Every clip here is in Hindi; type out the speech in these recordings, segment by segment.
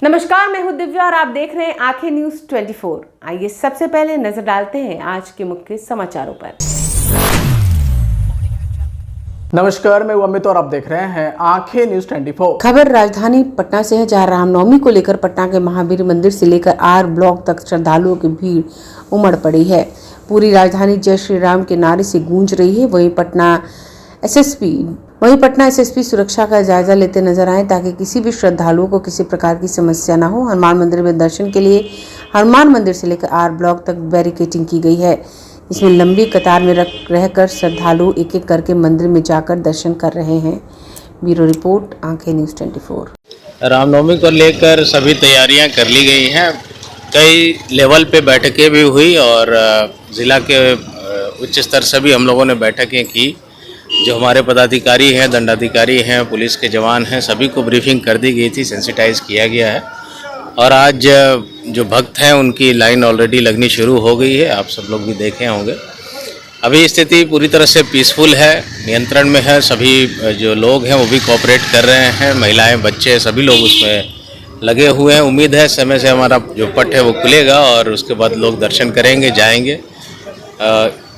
नमस्कार, मैं हूं दिव्या और आप देख रहे हैं आंखें न्यूज 24। आइए सबसे पहले नजर डालते हैं आज के मुख्य समाचारों पर। नमस्कार, मैं अमित और आप देख रहे हैं आंखें न्यूज 24। खबर राजधानी पटना से है, जहां रामनवमी को लेकर पटना के महावीर मंदिर से लेकर आर ब्लॉक तक श्रद्धालुओं की भीड़ उमड़ पड़ी है। पूरी राजधानी जय श्री राम के नारे से गूंज रही है। वहीं पटना एसएसपी सुरक्षा का जायजा लेते नजर आए ताकि किसी भी श्रद्धालुओं को किसी प्रकार की समस्या न हो। हनुमान मंदिर में दर्शन के लिए हनुमान मंदिर से लेकर आर ब्लॉक तक बैरिकेडिंग की गई है। इसमें लंबी कतार में रहकर श्रद्धालु एक एक करके मंदिर में जाकर दर्शन कर रहे हैं। ब्यूरो रिपोर्ट, आंखें न्यूज 24। रामनवमी को लेकर सभी तैयारियां कर ली गई हैं। कई लेवल पे बैठकें भी हुई और ज़िला के उच्च स्तर से भी हम लोगों ने बैठकें की। जो हमारे पदाधिकारी हैं, दंडाधिकारी हैं, पुलिस के जवान हैं, सभी को ब्रीफिंग कर दी गई थी, सेंसिटाइज किया गया है। और आज जो भक्त हैं उनकी लाइन ऑलरेडी लगनी शुरू हो गई है, आप सब लोग भी देखे होंगे। अभी स्थिति पूरी तरह से पीसफुल है, नियंत्रण में है। सभी जो लोग हैं वो भी कोऑपरेट कर रहे हैं, महिलाएं, बच्चे, सभी लोग उसमें लगे हुए हैं। उम्मीद है समय से हमारा जो पट है वो खुलेगा और उसके बाद लोग दर्शन करेंगे, जाएंगे।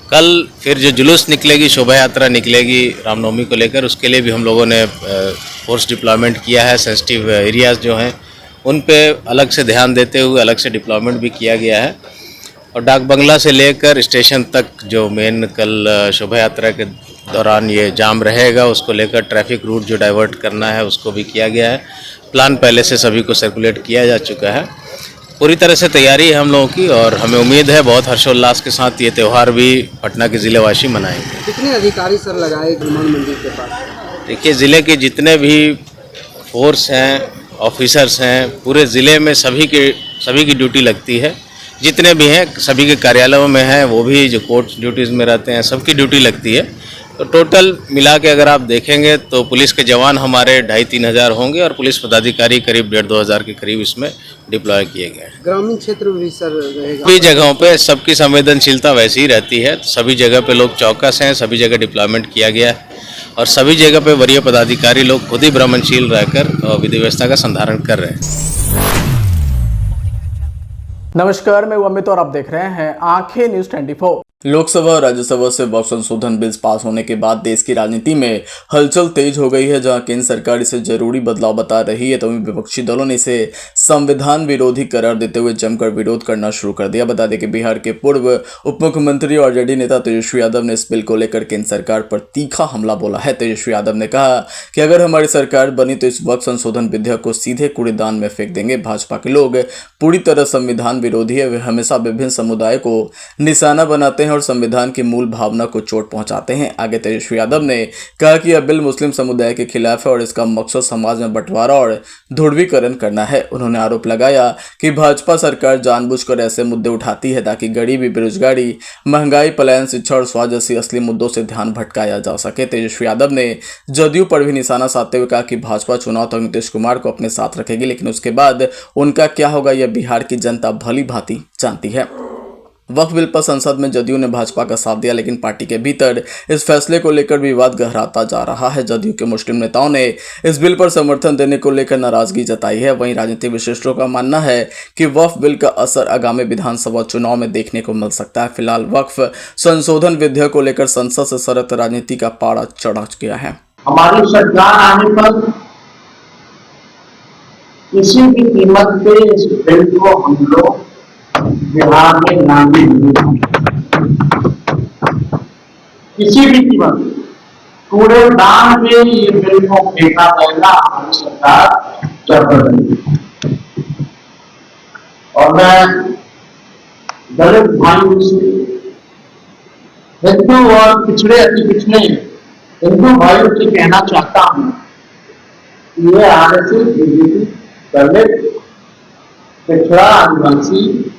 कल फिर जो जुलूस निकलेगी, शोभा यात्रा निकलेगी रामनवमी को लेकर, उसके लिए भी हम लोगों ने फोर्स डिप्लॉयमेंट किया है। सेंसिटिव एरियाज़ जो हैं उन पे अलग से ध्यान देते हुए अलग से डिप्लॉयमेंट भी किया गया है। और डाक बंगला से लेकर स्टेशन तक जो मेन कल शोभा यात्रा के दौरान ये जाम रहेगा, उसको लेकर ट्रैफिक रूट जो डाइवर्ट करना है उसको भी किया गया है। प्लान पहले से सभी को सर्कुलेट किया जा चुका है। पूरी तरह से तैयारी है हम लोगों की और हमें उम्मीद है बहुत हर्षोल्लास के साथ ये त्यौहार भी पटना के ज़िलेवासी मनाएंगे। कितने अधिकारी सर लगाए हनुमान मंदिर के पास? देखिए, ज़िले के जितने भी फोर्स हैं, ऑफिसर्स हैं, पूरे ज़िले में सभी की ड्यूटी लगती है। जितने भी हैं सभी के कार्यालयों में हैं, वो भी जो कोर्ट ड्यूटीज़ में रहते हैं सबकी ड्यूटी लगती है। तो टोटल मिला के अगर आप देखेंगे तो पुलिस के जवान हमारे 2,500-3 हज़ार होंगे और पुलिस पदाधिकारी करीब 1,500-2 हज़ार के करीब इसमें डिप्लॉय किए गए हैं। ग्रामीण क्षेत्र में भी सर रहेगा? सभी जगहों पे सबकी संवेदनशीलता वैसी ही रहती है। सभी जगह पे लोग चौकस हैं, सभी जगह डिप्लॉयमेंट किया गया है और सभी जगह पे वरीय पदाधिकारी लोग खुद ही भ्रमणशील रहकर विधि व्यवस्था का संधारण कर रहे हैं। नमस्कार, मैं अमित और आप देख रहे हैं आंखें न्यूज 24। लोकसभा और राज्यसभा से वक्फ संशोधन बिल पास होने के बाद देश की राजनीति में हलचल तेज हो गई है। जहां केंद्र सरकार इसे जरूरी बदलाव बता रही है, तो वहीं विपक्षी दलों ने इसे संविधान विरोधी करार देते हुए जमकर विरोध करना शुरू कर दिया। बता दें कि बिहार के पूर्व उप मुख्यमंत्री और आरजेडी नेता तेजस्वी यादव ने इस बिल को लेकर केंद्र सरकार पर तीखा हमला बोला है। तेजस्वी यादव ने कहा कि अगर हमारी सरकार बनी तो इस वक्फ संशोधन विधेयक को सीधे कूड़ेदान में फेंक देंगे। भाजपा के लोग पूरी तरह संविधान विरोधी है। वे हमेशा विभिन्न समुदाय को निशाना बनाते हैं और संविधान की मूल भावना को चोट पहुंचाते हैं। आगे तेजस्वी यादव ने कहा कि यह बिल मुस्लिम समुदाय के खिलाफ है और इसका मकसद समाज में बंटवारा और ध्रुवीकरण करना है। उन्होंने आरोप लगाया कि भाजपा सरकार जानबूझकर ऐसे मुद्दे उठाती है ताकि गरीबी, बेरोजगारी, महंगाई, पलायन, शिक्षा और स्वास्थ्य जैसी असली मुद्दों से ध्यान भटकाया जा सके। तेजस्वी यादव ने जदयू पर भी निशाना साधते हुए कहा कि भाजपा चुनाव तक नीतीश कुमार को अपने साथ रखेगी, लेकिन उसके बाद उनका क्या होगा यह बिहार की जनता भली भांति जानती है। वक्फ बिल पर संसद में जदयू ने भाजपा का साथ दिया, लेकिन पार्टी के भीतर इस फैसले को लेकर विवाद गहराता जा रहा है। जदयू के मुस्लिम नेताओं ने इस बिल पर समर्थन देने को लेकर नाराजगी जताई है। वहीं राजनीतिक विशेषज्ञों का मानना है कि वक्फ बिल का असर आगामी विधानसभा चुनाव में देखने को मिल सकता है। फिलहाल वक्फ संशोधन विधेयक को लेकर संसद से शरत राजनीति का पारा चढ़ गया है। हमारी सरकार आने पर किसी भी कीमत पे इस बिल को हम लोग बिहार में लागू नहीं, किसी भी कीमत कूड़ेदान में ये बिल को फेंका जाएगा। हमारी सरकार जबरदस्ती और मैं दलित भाइयों से, हिंदू और पिछड़े अति पिछड़े हिंदू भाइयों से कहना चाहता हूं कि ये आरएसएस, बीजेपी, दलित, पिछड़ा, आदिवासी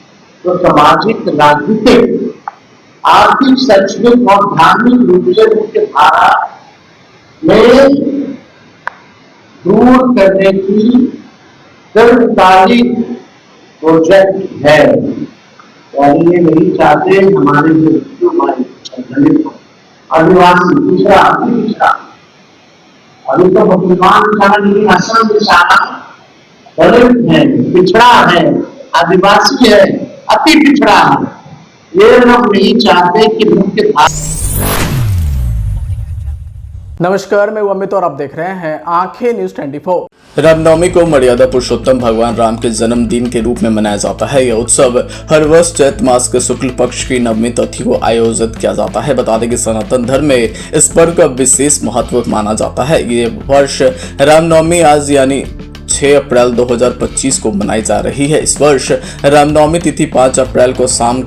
तो सामाजिक, राजनीतिक, आर्थिक, शैक्षणिक और धार्मिक रूप से मुख्य धारा में दूर करने की दीर्घकालिक प्रोजेक्ट है। और ये नहीं चाहते हमारे जो दलित, आदिवासी, पिछड़ा, अभी तो मुसलमान निशाना, लेकिन असम निशाना दलित है, पिछड़ा है, आदिवासी है, अति पिछड़ा है, ये लोग नहीं चाहते कि मुख्य धारा। नमस्कार, मैं अमित और आप देख रहे हैं आंखें न्यूज 24। रामनवमी को मर्यादा पुरुषोत्तम भगवान राम के जन्मदिन के रूप में मनाया जाता है। यह उत्सव हर वर्ष चैत्र मास के शुक्ल पक्ष की नवमी तिथि को आयोजित किया जाता है। बता दें कि सनातन धर्म में इस पर्व का विशेष महत्व माना जाता है। ये वर्ष रामनवमी आज यानी 6 अप्रैल 2025 को मनाई जा रही है। इस वर्ष रामनवमी तिथि 5 अप्रैल को शाम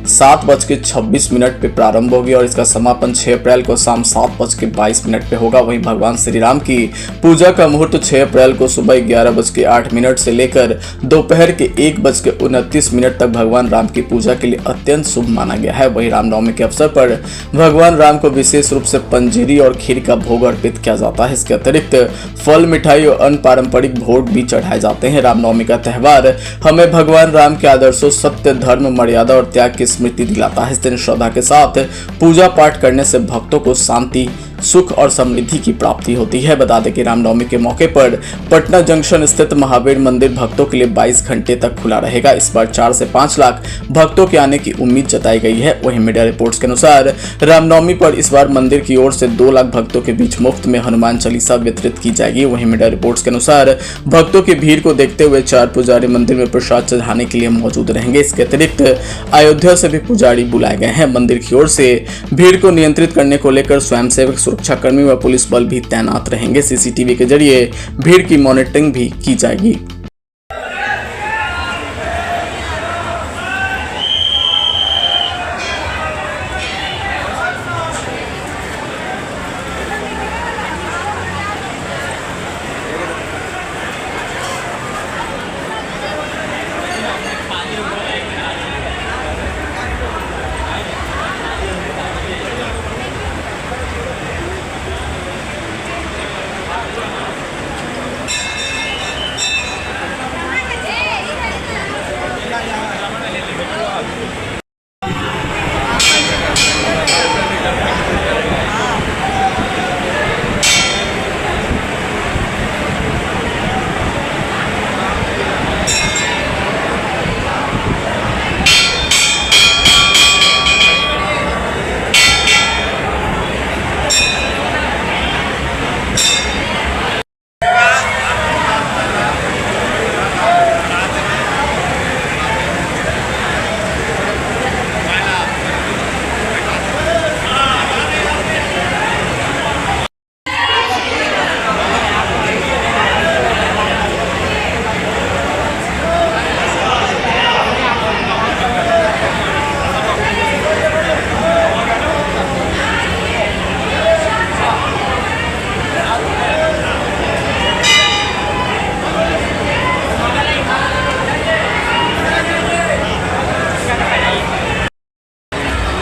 7:26 पे प्रारंभ होगी और इसका समापन 6 अप्रैल को शाम 7:22 पे होगा। वहीं भगवान श्री राम की पूजा का मुहूर्त 6 अप्रैल को सुबह 11:08 से लेकर दोपहर के 1:29 तक भगवान राम की पूजा के लिए अत्यंत शुभ माना गया है। वहीं रामनवमी के अवसर पर भगवान राम को विशेष रूप से पंजीरी और खीर का भोग अर्पित किया जाता है। इसके अतिरिक्त फल, मिठाई और अन्य पारंपरिक भोग भी चढ़ाए जाते हैं। रामनवमी का त्यौहार हमें भगवान राम के आदर्शों, सत्य, धर्म, मर्यादा और त्याग की स्मृति दिलाता है। इस दिन श्रद्धा के साथ पूजा पाठ करने से भक्तों को शांति, सुख और समृद्धि की प्राप्ति होती है। बता दें कि रामनवमी के मौके पर पटना जंक्शन स्थित महावीर मंदिर भक्तों के लिए 22 घंटे तक खुला रहेगा। इस बार 4 से 5 लाख भक्तों के आने की उम्मीद जताई गई है। वहीं मीडिया रिपोर्ट्स के अनुसार रामनवमी पर इस बार मंदिर की ओर से 2 लाख भक्तों के बीच मुफ्त में हनुमान चालीसा वितरित की जाएगी। वहीं मीडिया रिपोर्ट्स के अनुसार भक्तों की भीड़ को देखते हुए 4 पुजारी मंदिर में प्रसाद चढ़ाने के लिए मौजूद रहेंगे। इसके अतिरिक्त अयोध्या से भी पुजारी बुलाए गए हैं। मंदिर की ओर से भीड़ को नियंत्रित करने को लेकर स्वयंसेवक, सुरक्षाकर्मी व पुलिस बल भी तैनात रहेंगे। सीसीटीवी के जरिए भीड़ की मॉनिटरिंग भी की जाएगी।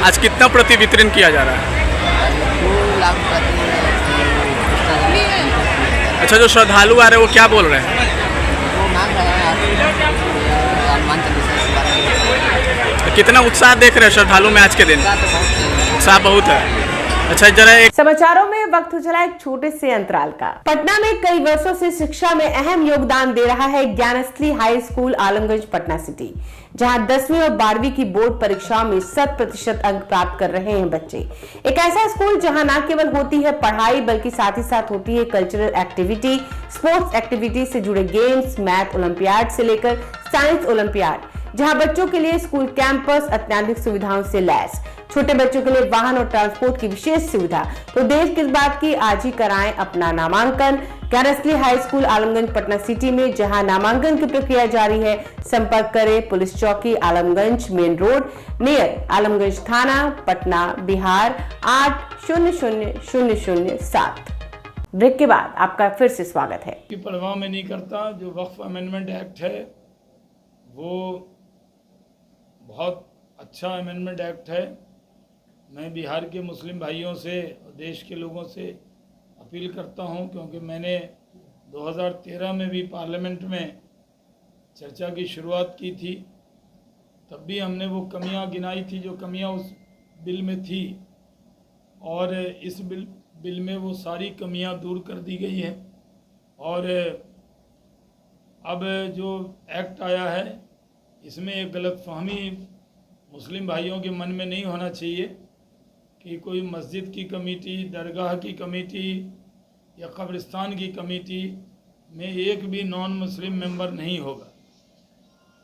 आज कितना प्रति वितरण किया जा रहा है? 2 लाख अच्छा, जो श्रद्धालु आ रहे हैं वो क्या बोल रहे हैं? वो मांग रहे हैं हनुमान चालीसा के बारे में। कितना उत्साह देख रहे हैं श्रद्धालु में आज के दिन? तो बहुत उत्साह बहुत है। अच्छा, जरा एक समाचारों में वक्त हो चला एक छोटे से अंतराल का। पटना में कई वर्षों से शिक्षा में अहम योगदान दे रहा है Gyansthali high school Alamganj Patna city, जहां 10वीं और 12वीं की बोर्ड परीक्षाओं में 100% अंक प्राप्त कर रहे हैं बच्चे। एक ऐसा स्कूल जहां न केवल होती है पढ़ाई बल्कि साथ ही साथ होती है कल्चरल एक्टिविटी, स्पोर्ट्स एक्टिविटी से जुड़े गेम्स, मैथ ओलंपियाड से लेकर साइंस ओलंपियाड, जहां बच्चों के लिए स्कूल कैंपस अत्याधुनिक सुविधाओं से लैस, छोटे बच्चों के लिए वाहन और ट्रांसपोर्ट की विशेष सुविधा। तो देर किस बात की, आज ही कराएं अपना नामांकन Gyansthali high school Alamganj Patna city में, जहां नामांकन की प्रक्रिया जारी है। संपर्क करें पुलिस चौकी Alamganj main road near Alamganj थाना पटना बिहार 800007। ब्रेक के बाद आपका फिर से स्वागत है। की परवाह में नहीं करता। जो वक्फ अमेंडमेंट एक्ट है वो बहुत अच्छा अमेंडमेंट एक्ट है। मैं बिहार के मुस्लिम भाइयों से और देश के लोगों से अपील करता हूं, क्योंकि मैंने 2013 में भी पार्लियामेंट में चर्चा की शुरुआत की थी। तब भी हमने वो कमियां गिनाई थी जो कमियां उस बिल में थी, और इस बिल में वो सारी कमियां दूर कर दी गई हैं। और अब जो एक्ट आया है इसमें एक गलतफहमी मुस्लिम भाइयों के मन में नहीं होना चाहिए कि कोई मस्जिद की कमेटी, दरगाह की कमेटी या कब्रिस्तान की कमेटी में एक भी नॉन मुस्लिम मेंबर नहीं होगा।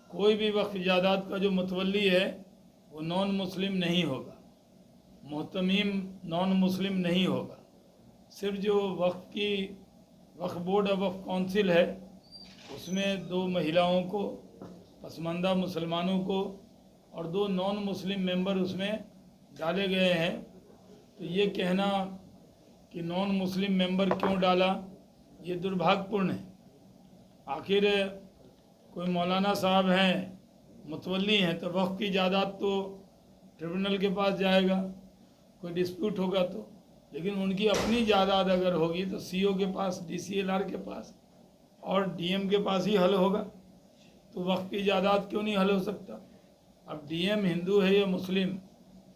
कोई भी वक्फ जायदाद का जो मुतवल्ली है वो नॉन मुस्लिम नहीं होगा, मोहतमीम नॉन मुस्लिम नहीं होगा। सिर्फ जो वक्फ बोर्ड और वक्फ काउंसिल है उसमें 2 महिलाओं को, पसमानदा मुसलमानों को और 2 नॉन मुस्लिम मेंबर उसमें डाले गए हैं। तो ये कहना कि नॉन मुस्लिम मेंबर क्यों डाला, ये दुर्भाग्यपूर्ण है। आखिर कोई मौलाना साहब हैं, मुतवल्ली हैं, तो वक्फ की जायदाद तो ट्रिब्यूनल के पास जाएगा, कोई डिस्प्यूट होगा तो। लेकिन उनकी अपनी जायदाद अगर होगी तो सीओ के पास, डीसीएलआर के पास और डीएम के पास ही हल होगा। तो वक्फ की जायदाद क्यों नहीं हल हो सकता? अब डीएम हिंदू है या मुस्लिम,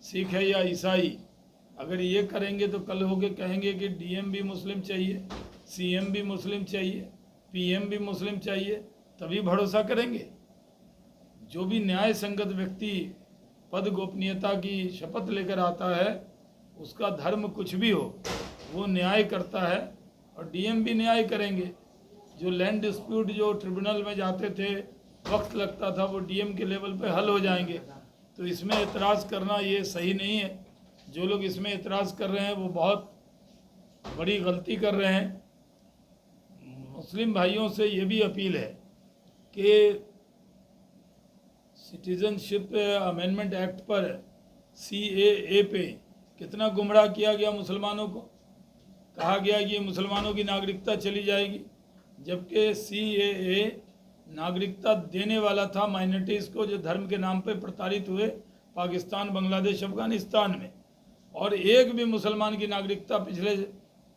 सिख है या ईसाई, अगर ये करेंगे तो कल होके कहेंगे कि डीएम भी मुस्लिम चाहिए, सीएम भी मुस्लिम चाहिए, पीएम भी मुस्लिम चाहिए, तभी भरोसा करेंगे। जो भी न्याय संगत व्यक्ति पद गोपनीयता की शपथ लेकर आता है उसका धर्म कुछ भी हो वो न्याय करता है और डीएम भी न्याय करेंगे। जो लैंड डिस्प्यूट जो ट्रिब्यूनल में जाते थे, वक्त लगता था, वो डीएम के लेवल पे हल हो जाएंगे। तो इसमें एतराज़ करना ये सही नहीं है। जो लोग इसमें एतराज़ कर रहे हैं वो बहुत बड़ी गलती कर रहे हैं। मुस्लिम भाइयों से ये भी अपील है कि सिटीजनशिप अमेंडमेंट एक्ट पर, CAA पे कितना गुमराह किया गया मुसलमानों को। कहा गया कि मुसलमानों की नागरिकता चली जाएगी, जबकि CAA नागरिकता देने वाला था माइनॉरिटीज़ को जो धर्म के नाम पे प्रताड़ित हुए पाकिस्तान, बांग्लादेश, अफगानिस्तान में। और एक भी मुसलमान की नागरिकता पिछले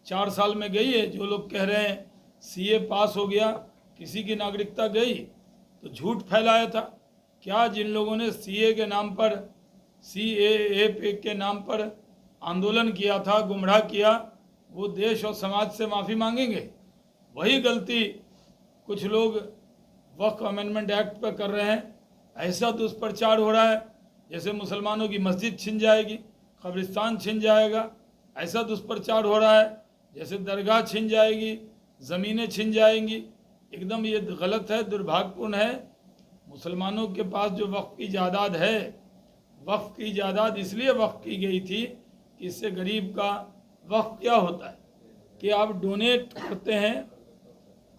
4 साल में गई है। जो लोग कह रहे हैं CA पास हो गया, किसी की नागरिकता गई, तो झूठ फैलाया था। क्या जिन लोगों ने CA के नाम पर, CAA के नाम पर आंदोलन किया था, गुमराह किया, वो देश और समाज से माफ़ी मांगेंगे? वही गलती कुछ लोग वक्फ अमेंडमेंट एक्ट पर कर रहे हैं। ऐसा दुष्प्रचार हो रहा है जैसे मुसलमानों की मस्जिद छिन जाएगी, कब्रिस्तान छिन जाएगा। ऐसा दुष्प्रचार हो रहा है जैसे दरगाह छिन जाएगी, ज़मीनें छिन जाएंगी। एकदम ये गलत है, दुर्भाग्यपूर्ण है। मुसलमानों के पास जो वक्फ की जायदाद है, वक्फ की जायदाद इसलिए वक्फ की गई थी कि इससे गरीब का वक्फ क्या होता है कि आप डोनेट करते हैं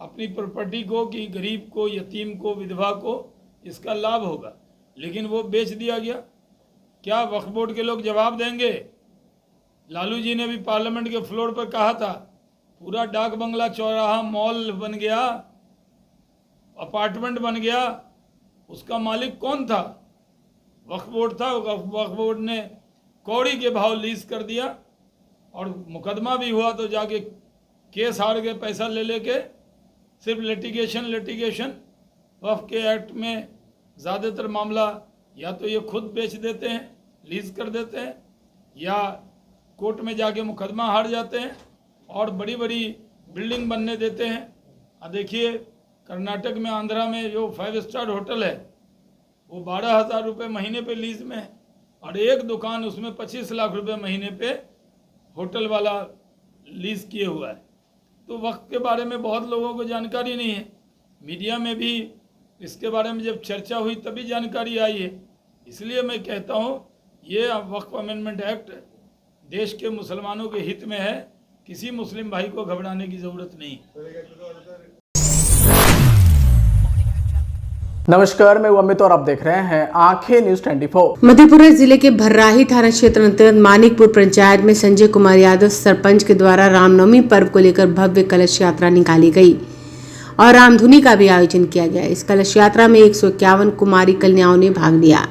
अपनी प्रॉपर्टी को कि गरीब को, यतीम को, विधवा को इसका लाभ होगा। लेकिन वो बेच दिया गया। क्या वक्फ बोर्ड के लोग जवाब देंगे? लालू जी ने भी पार्लियामेंट के फ्लोर पर कहा था पूरा डाक बंगला, चौराहा, मॉल बन गया, अपार्टमेंट बन गया, उसका मालिक कौन था? वक्फ बोर्ड था। वक्फ बोर्ड ने कौड़ी के भाव लीज कर दिया और मुकदमा भी हुआ तो जाके केस हार गए पैसा ले लेके। सिर्फ लिटिगेशन। वक्फ के एक्ट में ज़्यादातर मामला या तो ये खुद बेच देते हैं, लीज कर देते हैं, या कोर्ट में जाके मुकदमा हार जाते हैं और बड़ी बड़ी बिल्डिंग बनने देते हैं। अब देखिए कर्नाटक में, आंध्रा में जो 5 स्टार होटल है वो 12,000 रुपये महीने पे लीज में है और एक दुकान उसमें 25 लाख रुपए महीने पे होटल वाला लीज किए हुआ है। तो वक्त के बारे में बहुत लोगों को जानकारी नहीं है। मीडिया में भी इसके बारे में जब चर्चा हुई तभी जानकारी आई है। इसलिए मैं कहता हूँ ये वक्फ अमेंडमेंट एक्ट देश के मुसलमानों के हित में है। किसी मुस्लिम भाई को घबराने की ज़रूरत नहीं। नमस्कार, मैं अमित और आप देख रहे हैं आंखें न्यूज 24। मधेपुरा जिले के भर्राही थाना क्षेत्र अंतर्गत मानिकपुर पंचायत में संजय कुमार यादव सरपंच के द्वारा रामनवमी पर्व को लेकर भव्य कलश यात्रा निकाली गई और रामधुनी का भी आयोजन किया गया। इस कलश यात्रा में 151 कुमारी कन्याओं ने भाग लिया।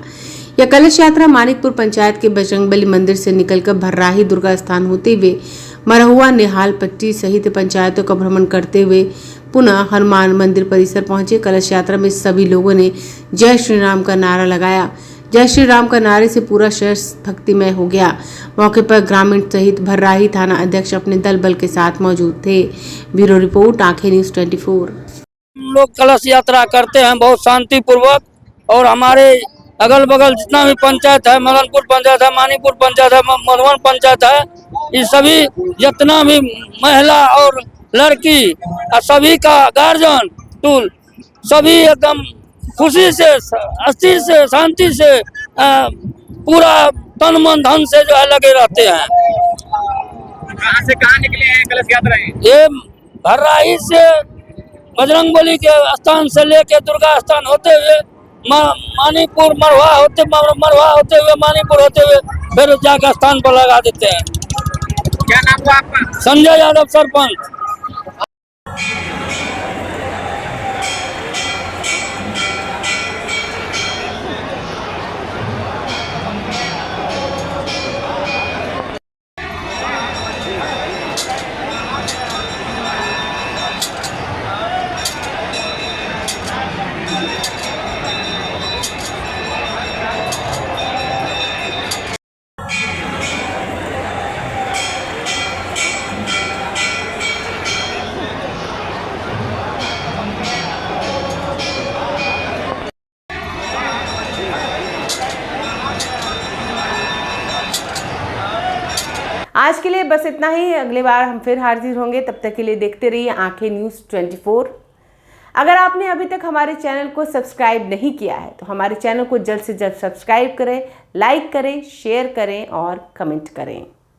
यह कलश यात्रा मानिकपुर पंचायत के बजरंगबली मंदिर से निकलकर भर्राही दुर्गा स्थान होते हुए मरहुआ, निहाल पट्टी सहित पंचायतों का भ्रमण करते हुए पुनः हनुमान मंदिर परिसर पहुंचे। कलश यात्रा में सभी लोगों ने जय श्री राम का नारा लगाया। जय श्री राम का नारे से पूरा शहर भक्तिमय हो गया। मौके पर ग्रामीण सहित भर्राही थाना अध्यक्ष अपने दल बल के साथ मौजूद थे। ब्यूरो रिपोर्ट, आंखें न्यूज 24। हम लोग कलश यात्रा करते हैं बहुत शांति पूर्वक, और हमारे अगल बगल जितना भी पंचायत है, मदनपुर पंचायत है, मानीपुर पंचायत है, मधुबन पंचायत है, ये सभी जितना भी महिला और लड़की सभी का गार्जियन टूल सभी एकदम खुशी से, अस्थिर से, शांति से पूरा तन मन धन से जो है लगे रहते हैं। कहाँ से कहाँ निकले हैं कलश यात्रा? ये भर्राही से बजरंगबली के स्थान से लेके दुर्गा स्थान होते हुए मानीपुर मरवा होते हुए मानीपुर होते हुए फिर जाकर स्थान पर लगा देते हैं। क्या नाम हुआ आपका? संजय यादव, सरपंच। आज के लिए बस इतना ही। अगली बार हम फिर हाजिर होंगे, तब तक के लिए देखते रहिए आंखें न्यूज़ 24। अगर आपने अभी तक हमारे चैनल को सब्सक्राइब नहीं किया है तो हमारे चैनल को जल्द से जल्द सब्सक्राइब करें, लाइक करें, शेयर करें और कमेंट करें।